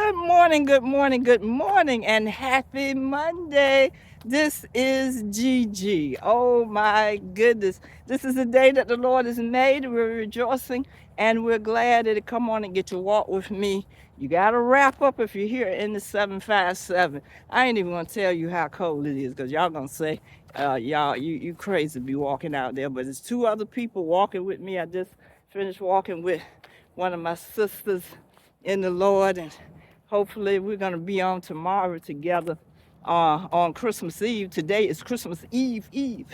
Good morning, good morning, and happy Monday. This is Gigi. Oh my goodness. This is the day that the Lord has made. We're rejoicing and we're glad that it come on and get to walk with me. You got to wrap up if you're here in the 757. I ain't even going to tell you how cold it is because y'all going to say, you crazy to be walking out there. But there's two other people walking with me. I just finished walking with one of my sisters in the Lord, and hopefully we're going to be on tomorrow together on Christmas Eve. Today is Christmas Eve Eve.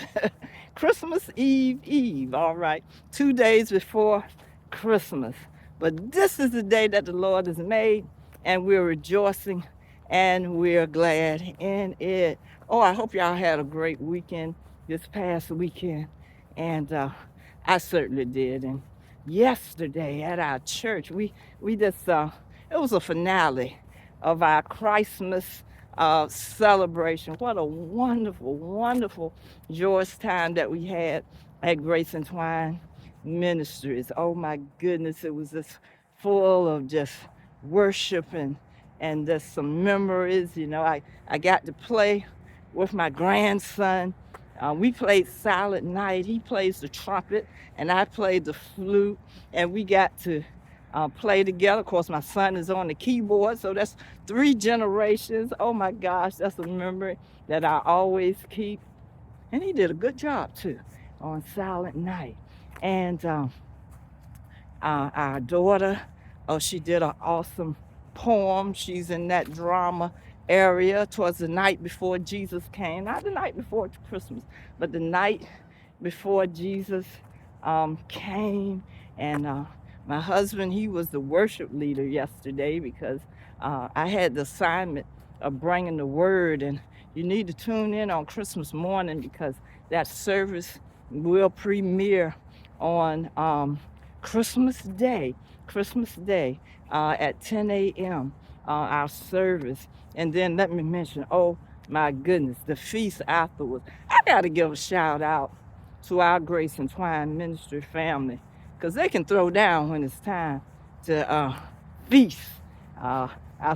Christmas Eve Eve, all right. 2 days before Christmas. But this is the day that the Lord has made, and we're rejoicing and we're glad in it. Oh, I hope y'all had a great weekend this past weekend. And I certainly did. And yesterday at our church, we just it was a finale of our Christmas celebration. What a wonderful, wonderful, joyous time that we had at Grace and Twine Ministries. Oh my goodness, it was just full of just worship and just some memories. You know, I got to play with my grandson. We played Silent Night. He plays the trumpet, and I played the flute, and we got to play together. Of course, my son is on the keyboard, so that's 3 generations. Oh my gosh, that's a memory that I always keep. And he did a good job too on Silent Night. And our daughter, oh, she did an awesome poem. She's in that drama area towards the night before Jesus came. Not the night before Christmas, but the night before Jesus came. And my husband, he was the worship leader yesterday because I had the assignment of bringing the word. And you need to tune in on Christmas morning because that service will premiere on Christmas Day at 10 a.m. Our service. And then let me mention, oh my goodness, the feast afterwards. I got to give a shout out to our Grace and Twine Ministry family because they can throw down when it's time to feast. Our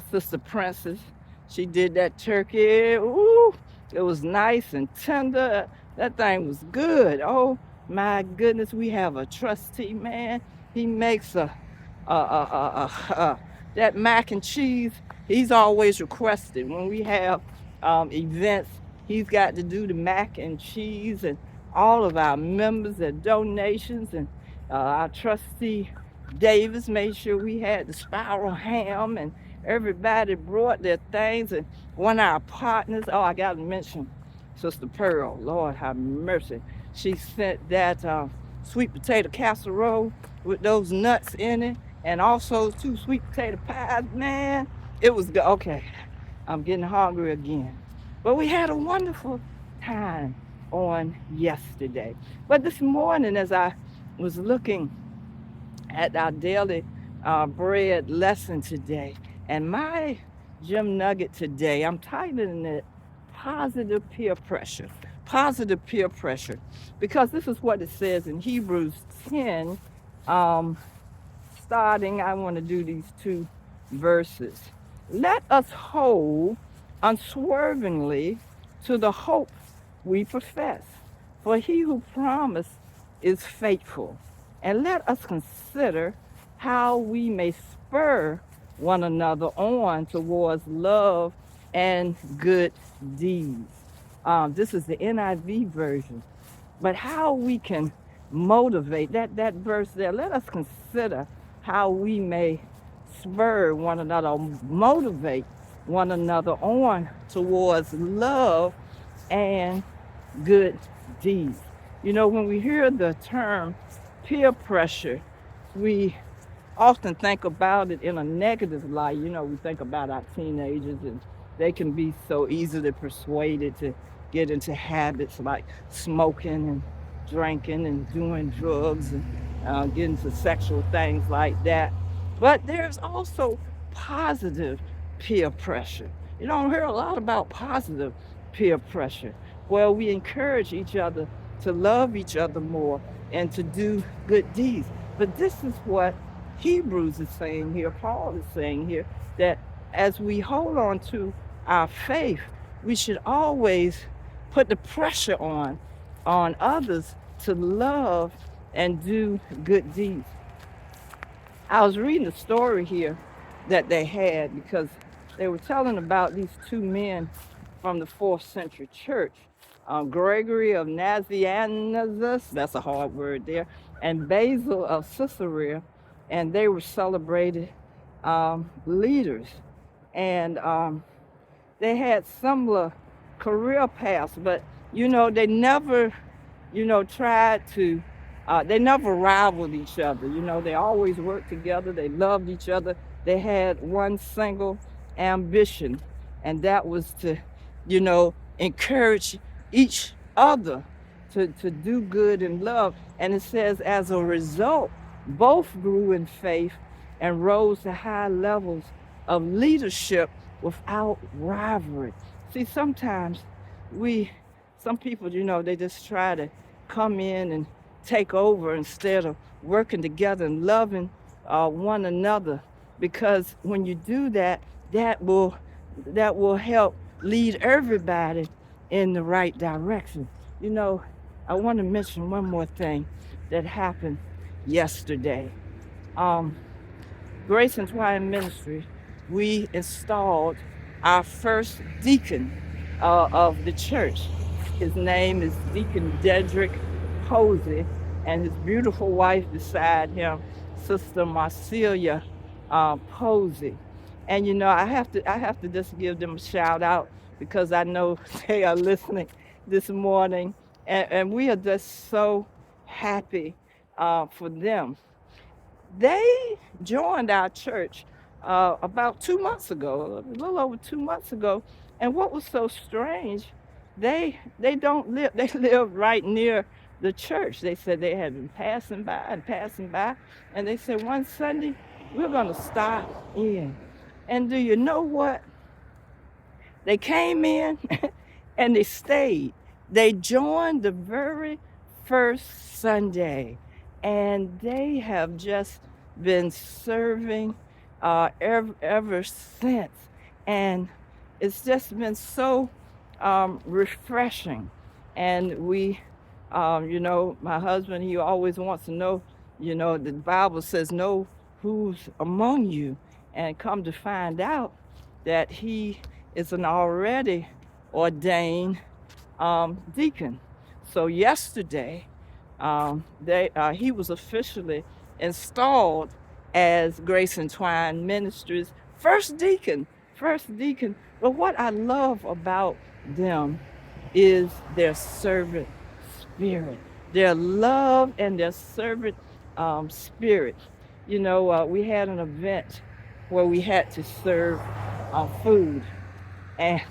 sister Princess, she did that turkey. Ooh, it was nice and tender. That thing was good. Oh my goodness, we have a trustee, man. He makes that mac and cheese. He's always requested when we have events. He's got to do the mac and cheese, and all of our members and donations, and our trustee Davis made sure we had the spiral ham, and everybody brought their things. And one of our partners, oh, I got to mention Sister Pearl. Lord have mercy. She sent that sweet potato casserole with those nuts in it, and also 2 sweet potato pies. Man, it was good. Okay, I'm getting hungry again. But we had a wonderful time on yesterday. But this morning, as I was looking at our daily bread lesson today, and my gem nugget today, I'm titling it Positive Peer Pressure. Positive peer pressure. Because this is what it says in Hebrews 10, starting, I want to do these 2 verses. Let us hold unswervingly to the hope we profess, for he who promised is faithful. And let us consider how we may spur one another on towards love and good deeds. This is the NIV version. But how we can motivate, that verse there, let us consider how we may spur one another, or motivate one another on towards love and good deeds. You know, when we hear the term peer pressure, we often think about it in a negative light. You know, we think about our teenagers, and they can be so easily persuaded to get into habits like smoking and drinking and doing drugs and getting to sexual things like that. But there's also positive peer pressure. You don't hear a lot about positive peer pressure. Well, we encourage each other to love each other more and to do good deeds. But this is what Hebrews is saying here, Paul is saying here, that as we hold on to our faith, we should always put the pressure on others to love and do good deeds. I was reading a story here that they had because they were telling about these two men from the fourth century church, Gregory of Nazianzus, that's a hard word there, and Basil of Caesarea, and they were celebrated leaders. And they had similar career paths, but they never, tried to, they never rivaled each other. They always worked together. They loved each other. They had one single ambition, and that was to, encourage each other to do good and love. And it says, as a result, both grew in faith and rose to high levels of leadership without rivalry. See, sometimes some people, they just try to come in and take over instead of working together and loving one another. Because when you do that, that will help lead everybody in the right direction. I want to mention one more thing that happened yesterday. Um, Grace and Twine Ministry, we installed our first deacon of the church. His name is Deacon Dedrick Posey, and his beautiful wife beside him, Sister Marcelia Posey. And I have to just give them a shout out because I know they are listening this morning, and we are just so happy for them. They joined our church about 2 months ago, a little over 2 months ago. And what was so strange, they don't live, they live right near the church. They said they had been passing by, and they said one Sunday, we're going to stop in. And do you know what? They came in and they stayed. They joined the very first Sunday, and they have just been serving ever since. And it's just been so refreshing. And my husband, he always wants to know, the Bible says, know who's among you. And come to find out that he is an already ordained deacon. So yesterday, he was officially installed as Grace and Twine Ministries first deacon. First deacon. But what I love about them is their servant spirit, their love and their servant spirit. We had an event where we had to serve food, and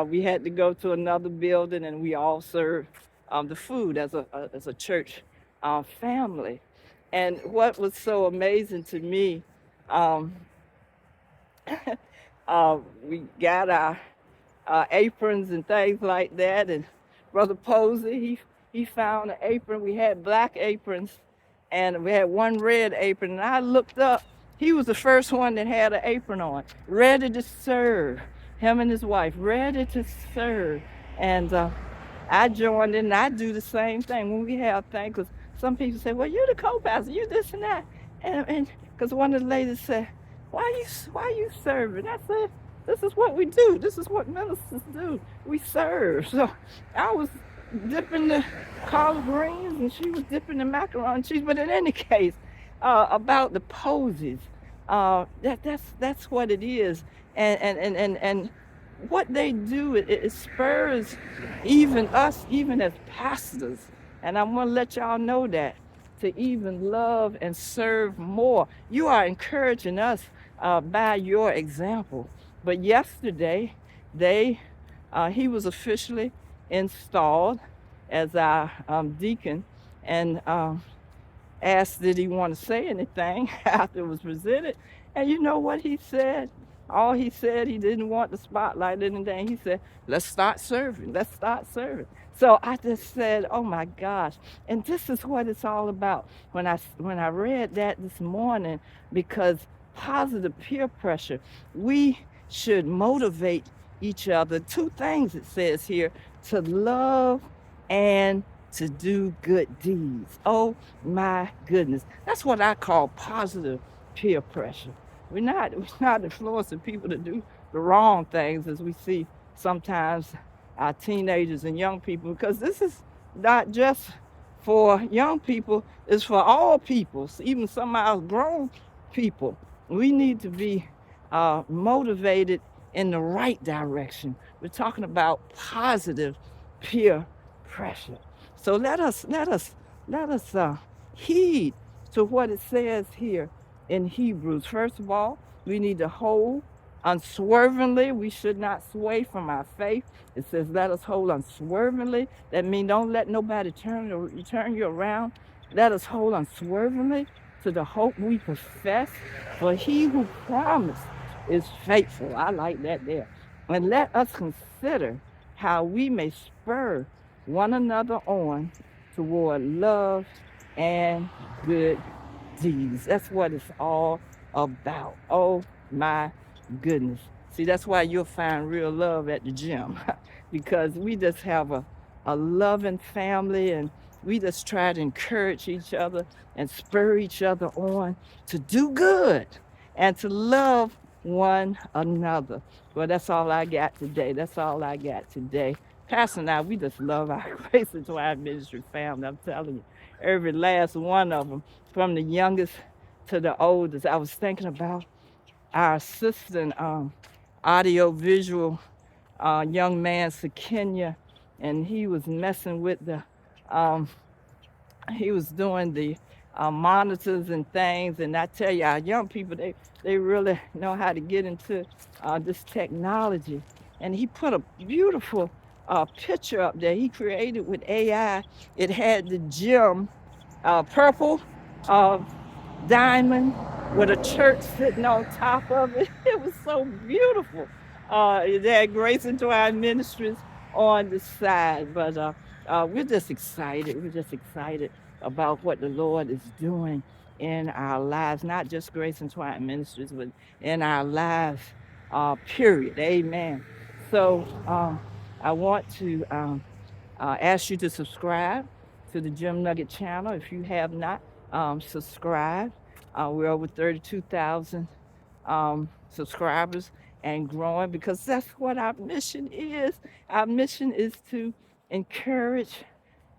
we had to go to another building, and we all served the food as a church family. And what was so amazing to me, um, we got our aprons and things like that, and Brother Posey, he found an apron. We had black aprons, and we had one red apron. And I looked up. He was the first one that had an apron on, ready to serve. Him and his wife, ready to serve. And I joined in, and I do the same thing when we have things. Because some people say, well, you're the co-pastor, you this and that. And because one of the ladies said, why you serving? I said, this is what we do. This is what ministers do. We serve. So I was dipping the collard greens, and she was dipping the macaroni and cheese. But in any case, about the posies, that's what it is. And what they do, it spurs even us, even as pastors. And I want to let y'all know that, to even love and serve more. You are encouraging us by your example. But yesterday, he was officially installed as our deacon, and asked did he want to say anything after it was presented. And you know what he said? All he said, he didn't want the spotlight or anything. He said, let's start serving. Let's start serving. So I just said, oh my gosh. And this is what it's all about. When I read that this morning, because positive peer pressure. We should motivate each other. Two things it says here: to love and to do good deeds. Oh my goodness. That's what I call positive peer pressure. We're not influencing people to do the wrong things as we see sometimes our teenagers and young people, because this is not just for young people, it's for all people, even some of our grown people. We need to be motivated in the right direction. We're talking about positive peer pressure. So let us heed to what it says here in Hebrews. First of all, we need to hold unswervingly. We should not sway from our faith. It says, let us hold unswervingly. That means don't let nobody turn you around. Let us hold unswervingly to the hope we profess. For he who promised is faithful. I like that there. And let us consider how we may spur one another on toward love and good deeds. That's what it's all about. Oh my goodness. See, that's why you'll find real love at the gym because we just have a loving family, and we just try to encourage each other and spur each other on to do good and to love one another. Well, that's all I got today. That's all I got today. Pastor and I, we just love our Grace and Twine Ministry family. I'm telling you, every last one of them, from the youngest to the oldest. I was thinking about our assistant audio visual young man, Sakenya, and he was messing with um, he was doing the monitors and things. And I tell you, our young people, they really know how to get into this technology. And he put a beautiful picture up there he created with AI. It had the gym purple uh, diamond with a church sitting on top of it. It was so beautiful. It had Grace into our ministries on the side. But we're just excited. We're just excited about what the Lord is doing in our lives, not just Grace and Twine Ministries, but in our lives, period. Amen. So I want to ask you to subscribe to the Gem Nugget channel if you have not subscribed. We're over 32,000 subscribers and growing, because that's what our mission is. Our mission is to encourage,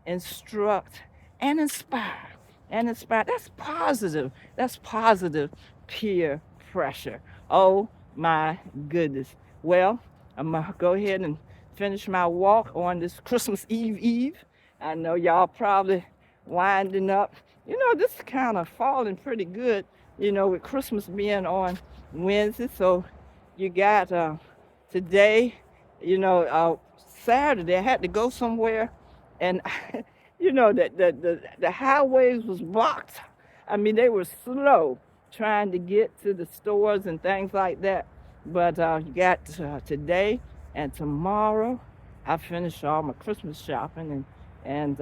instruct, and inspire. And inspire. That's positive. That's positive peer pressure. Oh my goodness. Well, I'm gonna go ahead and finish my walk on this Christmas Eve. I know y'all probably winding up. You know, this is kind of falling pretty good, you know, with Christmas being on Wednesday. So you got today, you know, Saturday, I had to go somewhere, and you know that the highways was blocked. I mean, they were slow trying to get to the stores and things like that. But you got today and tomorrow. I finished all my Christmas shopping, and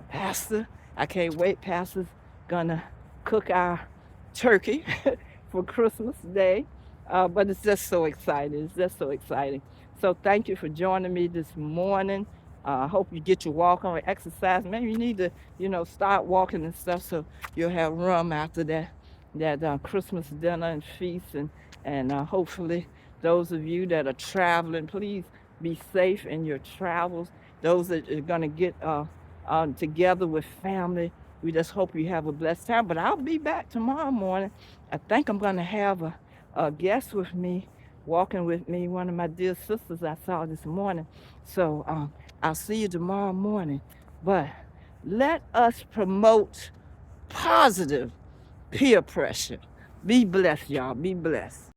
Pastor, I can't wait. Pastor's gonna cook our turkey for Christmas Day. But it's just so exciting. It's just so exciting. So thank you for joining me this morning. I hope you get your walk on, exercise. Maybe you need to, you know, start walking and stuff so you'll have room after that Christmas dinner and feast. And hopefully those of you that are traveling, please be safe in your travels. Those that are going to get together with family, we just hope you have a blessed time. But I'll be back tomorrow morning. I think I'm going to have a guest with me, walking with me, one of my dear sisters I saw this morning. So I'll see you tomorrow morning. But let us promote positive peer pressure. Be blessed, y'all. Be blessed.